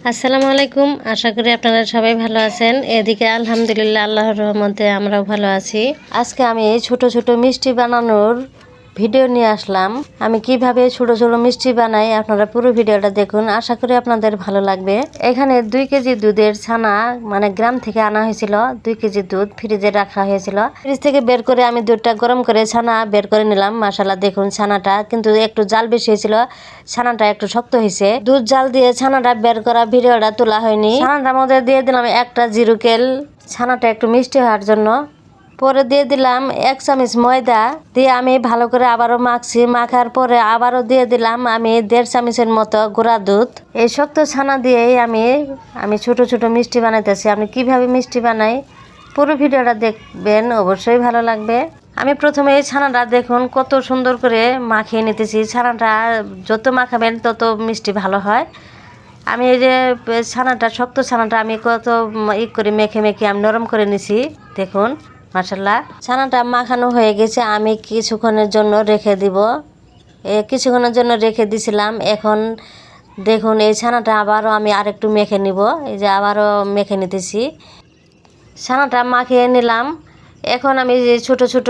আসসালামু আলাইকুম। আশা করি আপনারা সবাই ভালো আছেন। এদিকে আলহামদুলিল্লাহ আল্লাহর রহমতে আমরাও ভালো আছি। আজকে আমি ছোট ছোট মিষ্টি বানানোর ভিডিও নিয়ে আসলাম। আমি কিভাবে ছোট ছোট মিষ্টি বানাই আপনারা পুরো ভিডিওটা দেখুন, আশা করি আপনাদের ভালো লাগবে। এখানে 2 কেজি দুধের ছানা মানে গ্রাম থেকে আনা হয়েছিল। 2 কেজি দুধ ফ্রিজে রাখা হয়েছিল। ফ্রিজ থেকে বের করে আমি দুধটা গরম করে ছানা বের করে নিলাম। মাশাআল্লাহ দেখুন ছানাটা কিন্তু একটু জাল বেশি হয়েছিল, ছানাটা একটু শক্ত হয়েছে। দুধ জাল দিয়ে ছানাটা বের করা ভিডিওটা তোলা হয়নি। ছানাটার মধ্যে দিয়ে দিলাম একটা জিরুকেল, ছানাটা একটু মিষ্টি হওয়ার জন্য। পরে দিয়ে দিলাম 1 চামচ ময়দা, দিয়ে আমি ভালো করে আবারও মাখছি। মাখার পরে আবারও দিয়ে দিলাম আমি 1.5 চামচের মতো গুঁড়া দুধ। এই শক্ত ছানা দিয়েই আমি ছোট ছোট মিষ্টি বানাইতেছি। আমি কিভাবে মিষ্টি বানাই পুরো ভিডিওটা দেখবেন, অবশ্যই ভালো লাগবে। আমি প্রথমে এই ছানাটা দেখুন কত সুন্দর করে মাখিয়ে নিতেছি। ছানাটা যত মাখাবেন তত মিষ্টি ভালো হয়। আমি এই যে ছানাটা শক্ত ছানাটা আমি কত করে মেখে মেখে আমি নরম করে নিছি দেখুন। মাশাআল্লাহ ছানাটা মাখানো হয়ে গেছে। আমি কিছুক্ষণের জন্য রেখে দিব। কিছুক্ষণের জন্য রেখে দিছিলাম। এখন দেখুন এই ছানাটা আবারও আমি আরেকটু মেখে নিব। এই যে আবারও মেখে নিতেছি। ছানাটা মাখিয়ে নিলাম। এখন আমি যে ছোট ছোট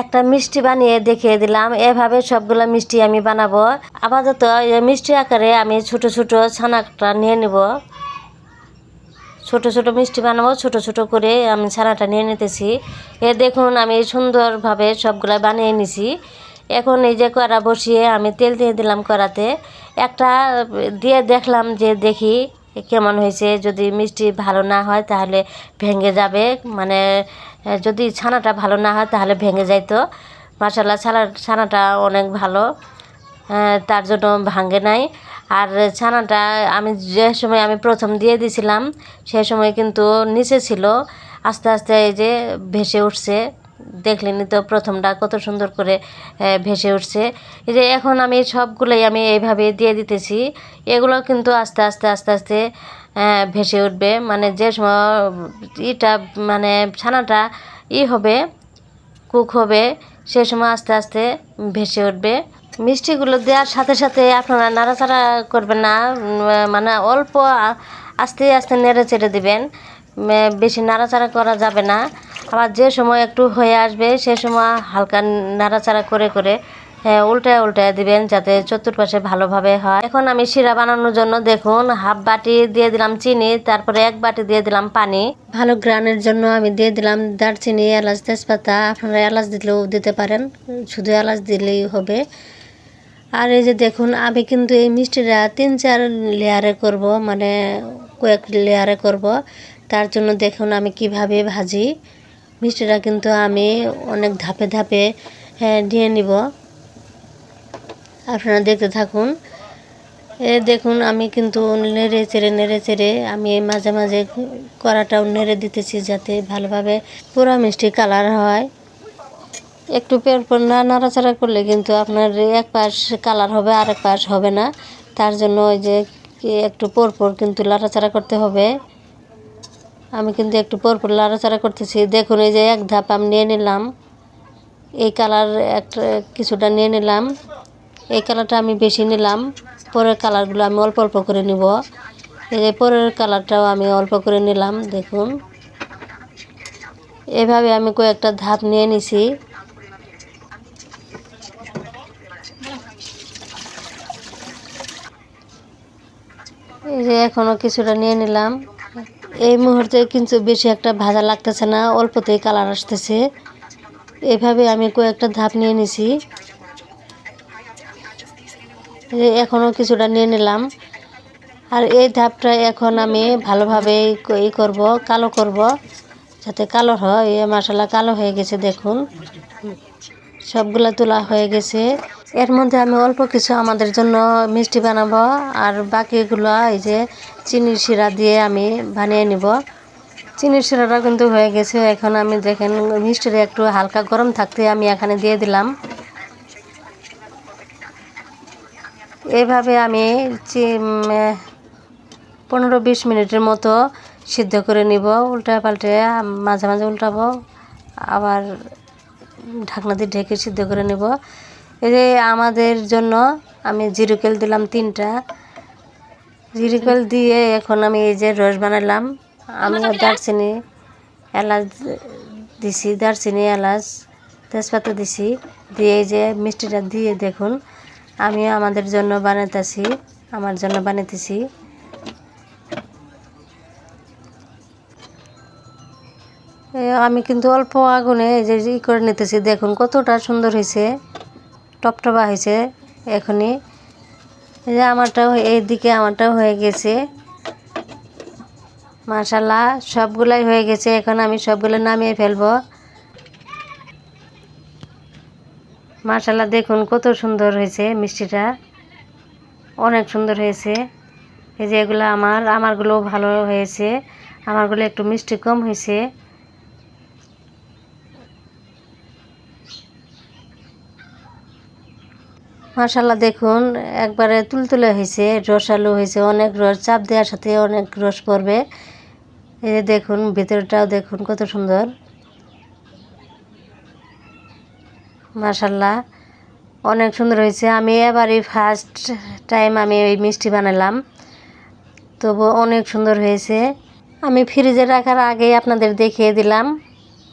একটা মিষ্টি বানিয়ে দেখিয়ে দিলাম। এভাবে সবগুলো মিষ্টি আমি বানাবো। আপাতত মিষ্টি আকারে আমি ছোট ছোট ছানাটা নিয়ে নিব। ছোট ছোট মিষ্টি বানাবো, ছোট ছোট করে আমি ছানাটা নিয়ে নিতেছি। দেখুন আমি সুন্দরভাবে সবগুলা বানিয়ে নিছি। এখন এই যে কড়া বসিয়ে আমি তেল দিয়ে দিলাম কড়াতে। একটা দিয়ে দেখলাম যে দেখি কেমন হয়েছে। যদি মিষ্টি ভালো না হয় তাহলে ভেঙে যাবে, মানে যদি ছানাটা ভালো না হয় তাহলে ভেঙে যাইতো। মাশাআল্লাহ ছানাটা অনেক ভালো, তার জন্য ভাঙে নাই। আর ছানাটা আমি যে সময় আমি প্রথম দিয়ে দিছিলাম সেই সময় কিন্তু নিচে ছিল, আস্তে আস্তে এই যে ভেসে উঠছে। দেখলেনি তো প্রথমটা কত সুন্দর করে ভেসে উঠছে। এই যে এখন আমি সবগুলোই আমি এইভাবে দিয়ে দিতেছি। এগুলো কিন্তু আস্তে আস্তে আস্তে আস্তে ভেসে উঠবে, মানে যে সময় মানে ছানাটা হবে কুক হবে সে সময় আস্তে আস্তে ভেসে উঠবে। মিষ্টিগুলো দেওয়ার সাথে সাথে আপনারা নাড়াচাড়া করবেন না, মানে অল্প আস্তে আস্তে নেড়ে চেড়ে দিবেন। বেশি নাড়াচাড়া করা যাবে না। আবার যে সময় একটু হয়ে আসবে সে সময় হালকা নাড়াচাড়া করে করে উল্টায় উল্টায় দিবেন যাতে চতুর্পাশে ভালোভাবে হয়। এখন আমি শিরা বানানোর জন্য দেখুন হাফ বাটি দিয়ে দিলাম চিনি, তারপরে 1 বাটি দিয়ে দিলাম পানি। ভালো গ্রানের জন্য আমি দিয়ে দিলাম দারচিনি, এলাচ, তেজপাতা। আপনারা এলাচ দিলেও দিতে পারেন, শুধু এলাচ দিলেই হবে। আর এই যে দেখুন আমি কিন্তু এই মিষ্টিটা 3-4 লেয়ারে করব, মানে কয়েক লেয়ারে করব। তার জন্য দেখুন আমি কিভাবে ভাজি। মিষ্টিটা কিন্তু আমি অনেক ধাপে ধাপে নিয়ে নিব, আপনারা দেখতে থাকুন। দেখুন আমি কিন্তু নেড়ে চেড়ে আমি মাঝে মাঝে কড়াটাও নেড়ে দিতেছি যাতে ভালোভাবে পুরো মিষ্টি কালার হয়। একটু পর না নাড়াচাড়া করলে কিন্তু আপনার এক পাশ কালার হবে আর এক পাশ হবে না। তার জন্য ওই যে একটু পর কিন্তু নাড়াচাড়া করতে হবে। আমি কিন্তু একটু পর নাড়াচাড়া করতেছি। দেখুন এই যে এক ধাপ আমি নিয়ে নিলাম, এই কালার একটা কিছুটা নিয়ে নিলাম। এই কালারটা আমি বেশি নিলাম, পরের কালারগুলো আমি অল্প অল্প করে নিব। এই যে পরের কালারটাও আমি অল্প করে নিলাম। দেখুন এভাবে আমি কয়েকটা ধাপ নিয়ে নিছি। এই যে এখনও কিছুটা নিয়ে নিলাম। এই মুহূর্তে কিন্তু বেশি একটা ভাজা লাগতেছে না, অল্পতেই কালার আসতেছে। এভাবে আমি কয়েকটা ধাপ নিয়ে নিছি। এখনও কিছুটা নিয়ে নিলাম। আর এই ধাপটা এখন আমি ভালোভাবে করব, কালো করব যাতে কালো হয়। মাশাআল্লাহ কালো হয়ে গেছে দেখুন, সবগুলা তোলা হয়ে গেছে। এর মধ্যে আমি অল্প কিছু আমাদের জন্য মিষ্টি বানাবো, আর বাকিগুলো এই যে চিনির শিরা দিয়ে আমি বানিয়ে নিব। চিনির শিরাটা কিন্তু হয়ে গেছে। এখন আমি দেখেন মিষ্টিটা একটু হালকা গরম থাকতে আমি এখানে দিয়ে দিলাম। এইভাবে আমি 15-20 মিনিটের মতো সিদ্ধ করে নিব। উল্টা পাল্টে মাঝে মাঝে উল্টাবো, আবার ঢাকনা দিয়ে ঢেকে সিদ্ধ করে নেব। এই যে আমাদের জন্য আমি জিরুকেল দিলাম 3টা। জিরিকল দিয়ে এখন আমি এই যে রস বানালাম। আমিও দারচিনি এলাচ দিছি, দারচিনি এলাচ তেজপাতা দিছি, দিয়ে এই যে মিষ্টিটা দিয়ে দেখুন আমিও আমাদের জন্য বানাইতেছি, আমার জন্য বানাইতেছি। আমি কিন্তু অল্প আগুনে এই যে করে নিতেছি, দেখুন কতটা সুন্দর হয়েছে, টপটপা হয়েছে। এখনই এই যে আমারটাও এইদিকে আমারটাও হয়ে গেছে মাশাআল্লাহ, সবগুলাই হয়ে গেছে। এখন আমি সবগুলো নামিয়ে ফেলবো। মাশাআল্লাহ দেখুন কত সুন্দর হয়েছে, মিষ্টিটা অনেক সুন্দর হয়েছে। এই যে এগুলো আমারগুলো ভালো হয়েছে, আমারগুলো একটু মিষ্টি কম হয়েছে। মাশাআল্লাহ দেখুন একবারে তুলতুলে হয়েছে, রসালো হয়েছে, অনেক রস, চাপ দেওয়ার সাথে অনেক রস পড়বে। এই যে দেখুন ভিতরটাও দেখুন কত সুন্দর, মাশাআল্লাহ অনেক সুন্দর হয়েছে। আমি এবারই ফার্স্ট টাইম আমি এই মিষ্টি বানালাম, তবু অনেক সুন্দর হয়েছে। আমি ফ্রিজে রাখার আগেই আপনাদের দেখিয়ে দিলাম।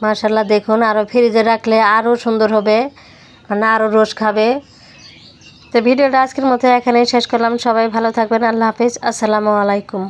মাশাআল্লাহ দেখুন আরও ফ্রিজে রাখলে আরও সুন্দর হবে, মানে আরও রস খাবে। তো ভিডিওটা আজকের মতো এখানেই শেষ করলাম। সবাই ভালো থাকবেন। আল্লাহ হাফিজ। আসসালামু আলাইকুম।